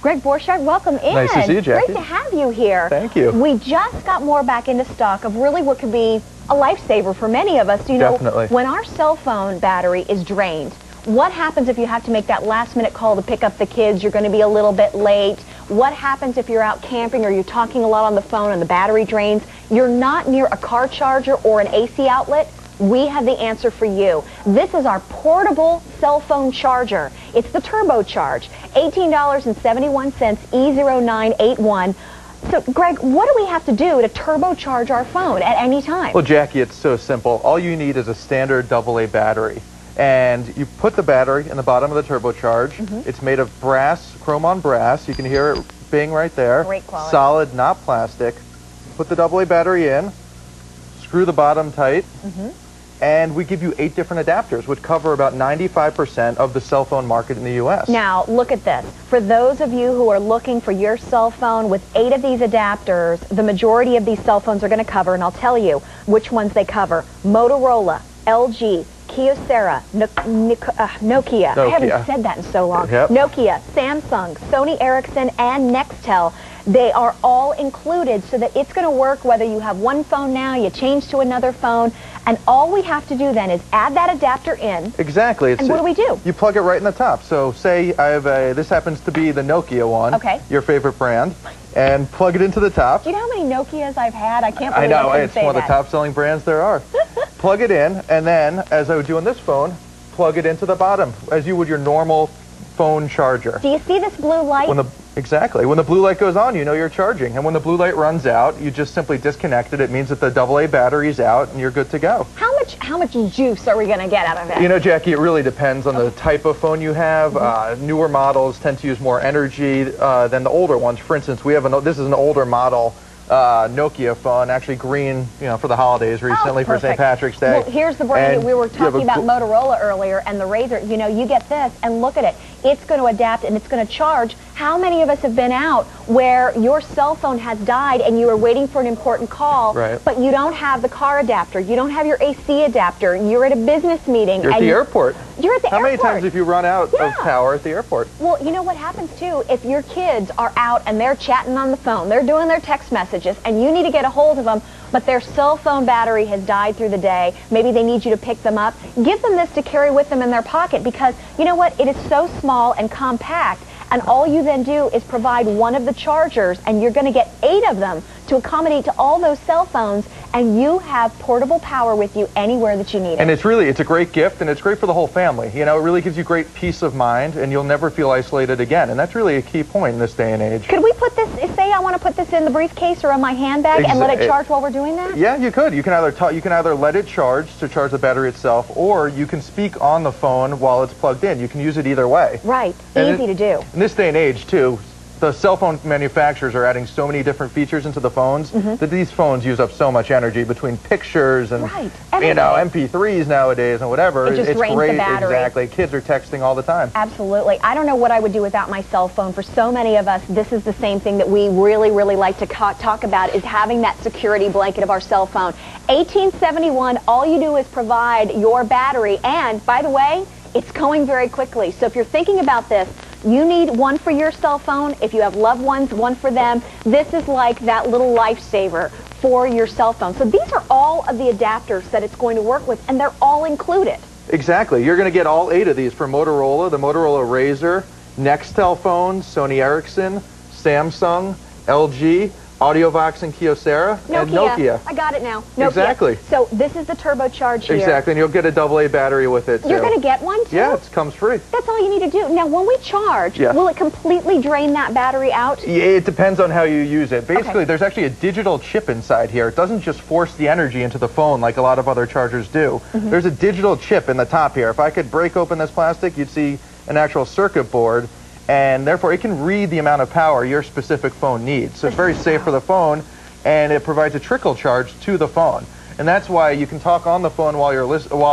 Greg Borchardt, welcome in. Nice to see you, Jackie. Great to have you here. Thank you. We just got more back into stock of really what could be a lifesaver for many of us. You know, Definitely. when our cell phone battery is drained, what happens if you have to make that last-minute call to pick up the kids? You're going to be a little bit late. What happens if you're out camping or you're talking a lot on the phone and the battery drains? You're not near a car charger or an AC outlet? We have the answer for you. This is our portable cell phone charger. It's the Turbo Charge, $18.71, E0981. So, Greg, what do we have to do to turbocharge our phone at any time? Well, Jackie, it's so simple. All you need is a standard AA battery. And you put the battery in the bottom of the turbocharge. It's made of brass, chrome on brass. You can hear it bing right there. Great quality. Solid, not plastic. Put the AA battery in, screw the bottom tight, and we give you 8 different adapters, which cover about 95% of the cell phone market in the U.S. Now, look at this. For those of you who are looking for your cell phone with 8 of these adapters, the majority of these cell phones are going to cover, and I'll tell you which ones they cover. Motorola, LG, Kyocera, Nokia. I haven't said that in so long. Nokia, Samsung, Sony Ericsson, and Nextel. They are all included so that it's going to work whether you have one phone now, you change to another phone, and all we have to do then is add that adapter in. Exactly. And what do we do? You plug it right in the top. So say I have this happens to be the Nokia one, your favorite brand, and plug it into the top. Do you know how many Nokias I've had? I can't believe I know, I it's one of the top selling brands there are. Plug it in, and then, as I would do on this phone, plug it into the bottom, as you would your normal phone charger. Do you see this blue light? Exactly. When the blue light goes on, you know you're charging. And when the blue light runs out, you just simply disconnect it. It means that the AA battery's out, and you're good to go. How much juice are we going to get out of it? You know, Jackie, it really depends on the type of phone you have. Newer models tend to use more energy than the older ones. For instance, we have this is an older model Nokia phone, actually green, you know, for the holidays recently for St. Patrick's Day. Well, here's the brand that we were talking about, Motorola earlier, and the Razor. You know, you get this, and look at it. It's going to adapt, and it's going to charge. How many of us have been out where your cell phone has died and you are waiting for an important call, but you don't have the car adapter, you don't have your AC adapter, you're at a business meeting. You're at the airport. You're at the airport. How many times have you run out of power at the airport? Well, you know what happens, too? If your kids are out and they're chatting on the phone, they're doing their text messages, and you need to get a hold of them, but their cell phone battery has died through the day, maybe they need you to pick them up, give them this to carry with them in their pocket, because, you know what, it is so small and compact, and all you then do is provide one of the chargers, and you're going to get 8 of them to accommodate to all those cell phones, and you have portable power with you anywhere that you need it. And it's a great gift, and it's great for the whole family. You know, it really gives you great peace of mind, and you'll never feel isolated again, and that's really a key point in this day and age. Could we put this, say I want to put this in the briefcase or in my handbag and let it charge while we're doing that? Yeah, you could. You can either let it charge to charge the battery itself, or you can speak on the phone while it's plugged in. You can use it either way. Right. Easy to do. In this day and age, too, the cell phone manufacturers are adding so many different features into the phones that these phones use up so much energy between pictures and you know, MP3s nowadays and whatever. It's great. The battery. Exactly. Kids are texting all the time. Absolutely. I don't know what I would do without my cell phone. For so many of us, this is the same thing that we really, really like to talk about, is having that security blanket of our cell phone. 1871, all you do is provide your battery, and by the way, it's going very quickly. So if you're thinking about this, you need one for your cell phone. If you have loved ones, one for them. This is like that little lifesaver for your cell phone. So these are all of the adapters that it's going to work with, and they're all included. Exactly. You're going to get all 8 of these for Motorola, the Motorola Razor, Nextel phones, Sony Ericsson, Samsung, LG, AudioVox and Kyocera, and Nokia. I got it now. Nokia. Exactly. So this is the turbocharge here. Exactly, and you'll get a AA battery with it, too. You're going to get one, too? Yeah, it comes free. That's all you need to do. Now, when we charge, will it completely drain that battery out? Yeah, it depends on how you use it. Basically, there's actually a digital chip inside here. It doesn't just force the energy into the phone like a lot of other chargers do. There's a digital chip in the top here. If I could break open this plastic, you'd see an actual circuit board, and therefore it can read the amount of power your specific phone needs. So it's very safe for the phone, and it provides a trickle charge to the phone. And that's why you can talk on the phone while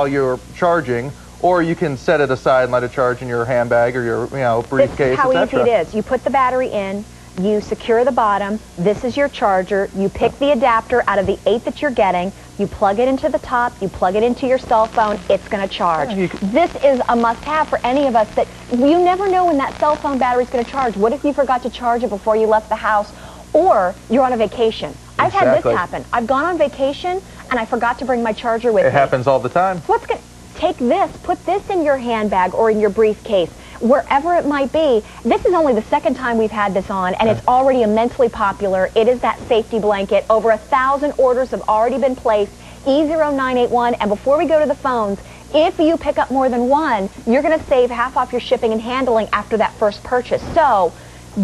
you're charging, or you can set it aside and let it charge in your handbag or your briefcase, This is how easy it is. You put the battery in, you secure the bottom, this is your charger, you pick the adapter out of the 8 that you're getting, You plug it into the top, you plug it into your cell phone, it's going to charge. This is a must-have for any of us that you never know when that cell phone battery is going to charge. What if you forgot to charge it before you left the house, or you're on a vacation? I've had this happen. I've gone on vacation and I forgot to bring my charger with me. It happens all the time. What's going to take this, put this in your handbag or in your briefcase, wherever it might be. This is only the second time we've had this on, and it's already immensely popular. It is that safety blanket. Over 1,000 orders have already been placed, E0981. And before we go to the phones, if you pick up more than one, you're going to save half off your shipping and handling after that first purchase. So,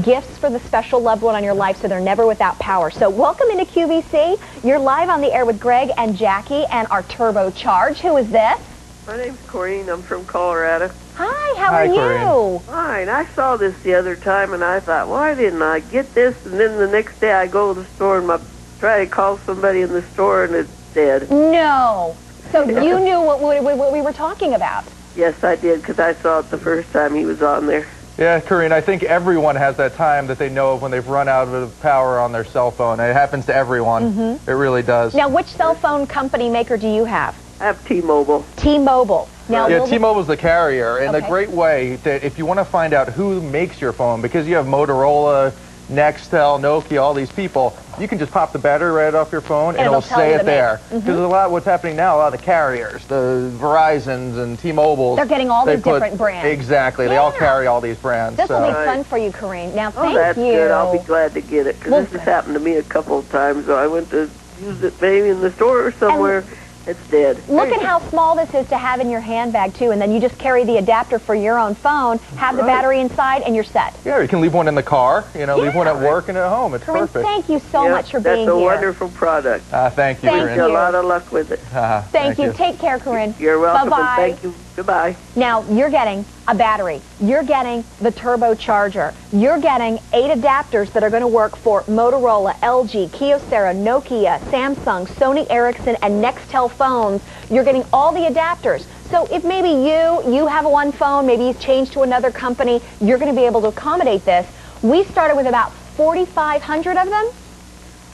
gifts for the special loved one on your life so they're never without power. So welcome into QVC. You're live on the air with Greg and Jackie and our turbocharge. Who is this? My name's Corrine. I'm from Colorado. Hi, how are you? Corrine. Fine. I saw this the other time and I thought, why didn't I get this? And then the next day I go to the store and try to call somebody in the store and it's dead. No. So you knew what we were talking about? Yes, I did, because I saw it the first time he was on there. Yeah, Corrine, I think everyone has that time that they know of when they've run out of power on their cell phone. It happens to everyone. It really does. Now, which cell phone company maker do you have? I have T-Mobile. T-Mobile. Now, yeah, T-Mobile's the carrier, and a great way that if you want to find out who makes your phone, because you have Motorola, Nextel, Nokia, all these people, you can just pop the battery right off your phone and it'll say it there. Because a lot of what's happening now, a lot of the carriers, the Verizons and T-Mobiles, they're getting all these different brands. Exactly. Yeah. They all carry all these brands. This will be fun for you, Corrine. Now, thank that's you. Good. I'll be glad to get it, because this has happened to me a couple of times. So I went to use it maybe in the store or somewhere. It's dead. Look at how small this is to have in your handbag, too, and then you just carry the adapter for your own phone, have the battery inside, and you're set. Yeah, you can leave one in the car, leave one at work and at home. It's Corrine, perfect. thank you so much for being here. That's a wonderful product. Thank you, Thank Corrine. you. A lot of luck with it. Thank you. Take care, Corrine. You're welcome. Bye-bye. Thank you. Goodbye. Now, you're getting a battery. You're getting the turbocharger. You're getting 8 adapters that are going to work for Motorola, LG, Kyocera, Nokia, Samsung, Sony Ericsson, and Nextel phones. You're getting all the adapters. So if maybe you have one phone, maybe you've changed to another company, you're going to be able to accommodate this. We started with about 4,500 of them.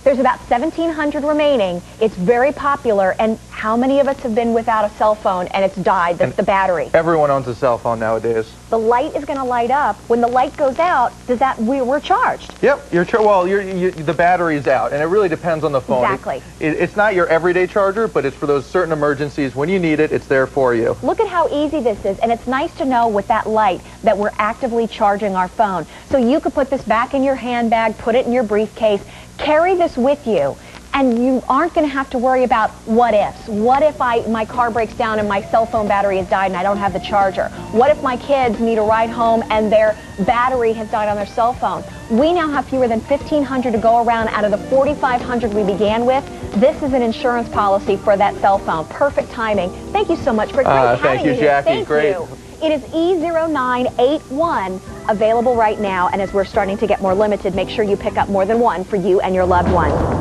There's about 1,700 remaining. It's very popular, and how many of us have been without a cell phone and it's died, the battery? Everyone owns a cell phone nowadays. The light is going to light up. When the light goes out, we're charged. Yep, the battery's out, and it really depends on the phone. Exactly. It's not your everyday charger, but it's for those certain emergencies. When you need it, it's there for you. Look at how easy this is, and it's nice to know with that light that we're actively charging our phone. So you could put this back in your handbag, put it in your briefcase, carry this with you, and you aren't going to have to worry about what ifs. What if my car breaks down and my cell phone battery has died and I don't have the charger? What if my kids need a ride home and their battery has died on their cell phone? We now have fewer than 1,500 to go around out of the 4,500 we began with. This is an insurance policy for that cell phone. Perfect timing. Thank you so much for thank you, Jackie. Thank Great. you. It is E0981, available right now, and as we're starting to get more limited, make sure you pick up more than one for you and your loved one.